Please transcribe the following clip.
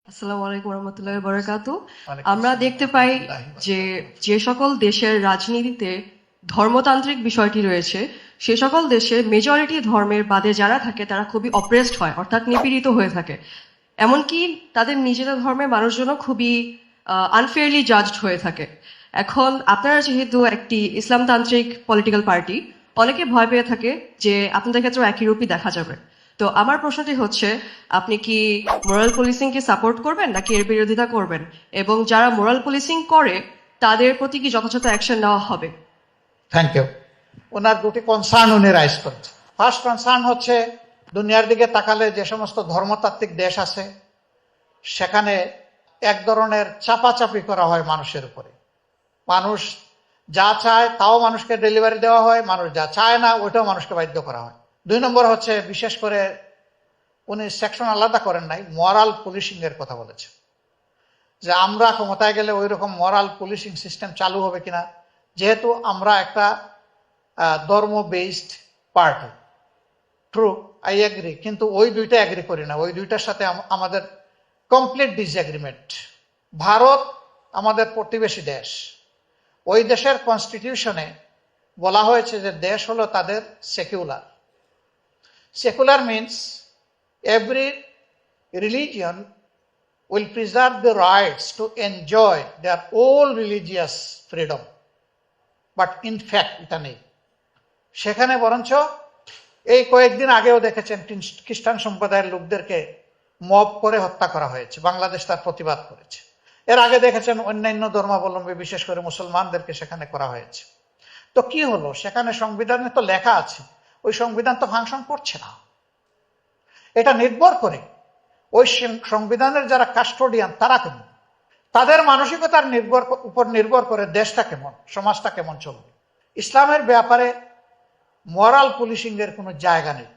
আসসালামু আলাইকুম রহমতুল্লাহ বরকাতু। ওয়ালাইকুম আমরা আসসালাম দেখতে পাই রাহমাতুল্লাহি যে ওয়া যে সকল দেশের রাজনীতিতে ধর্মতান্ত্রিক বিষয়টি রয়েছে, সে সকল দেশে মেজরিটি ধর্মের বাদে যারা থাকে তারা খুবই অপ্রেসড হয়, অর্থাৎ নিপীড়িত হয়ে থাকে। এমনকি তাদের নিজেদের ধর্মের মানুষজনও খুবই আনফেয়ারলি জাজড হয়ে থাকে। এখন আপনারা যেহেতু একটি ইসলামতান্ত্রিক পলিটিক্যাল পার্টি, অনেকে ভয় পেয়ে থাকে যে আপনাদের ক্ষেত্রেও একই রূপই দেখা যাবে। তো আমার প্রশ্নটি হচ্ছে, আপনি কি মোরাল পুলিশিংকে সাপোর্ট করবেন নাকি এর বিরোধিতা করবেন, এবং যারা মোরাল পুলিশিং করে তাদের প্রতি কি যথাযথ অ্যাকশন নেওয়া হবে? Thank you. ওনার দুটি কনসার্ন উনি রাইজ করেছেন। ফার্স্ট কনসার্ন হচ্ছে, দুনিয়ার দিকে তাকালে যে সমস্ত ধর্মতাত্ত্বিক দেশ আছে সেখানে এক ধরনের চাপাচাপি করা হয় মানুষের উপরে। মানুষ যা চায় তাও মানুষকে ডেলিভারি দেওয়া হয়, মানুষ যা চায় না ওইটাও মানুষকে বাধ্য করা হয়। দুই নম্বর হচ্ছে, বিশেষ করে উনি সেকশন আলাদা করেন নাই, মরাল পুলিশিং এর কথা বলেছেন, যে আমরা ক্ষমতায় গেলে ওই রকম মরাল পুলিশিং সিস্টেম চালু হবে কিনা। যেহেতু আমরা একটা ধর্ম based party, true, I agree, কিন্তু ওই দুইটা এগ্রি করি না। ওই দুইটার সাথে আমাদের কমপ্লিট ডিসএগ্রিমেন্ট। ভারত আমাদের প্রতিবেশী দেশ, ওই দেশের কনস্টিটিউশনে বলা হয়েছে যে দেশ হলো তাদের secular. Secular means every religion will preserve the rights to enjoy their own religious freedom. But in fact, এটা নেই সেখানে। বরঞ্চ এই কয়েকদিন আগেও দেখেছেন খ্রিস্টান সম্প্রদায়ের লোকদেরকে মব করে হত্যা করা হয়েছে, বাংলাদেশ তার প্রতিবাদ করেছে। এর আগে দেখেছেন অন্যান্য ধর্মাবলম্বী, বিশেষ করে মুসলমানদেরকে সেখানে করা হয়েছে। তো কি হলো, সেখানে সংবিধানে তো লেখা আছে, ওই সংবিধান তো ফাংশন করছে না। এটা নির্ভর করে ওই সংবিধানের যারা কাস্টোডিয়ান তারা কেমন, তাদের মানসিকতার উপর নির্ভর করে দেশটা কেমন, সমাজটা কেমন চলবে। ইসলামের ব্যাপারে মরাল পুলিশিং এর কোনো জায়গা নেই।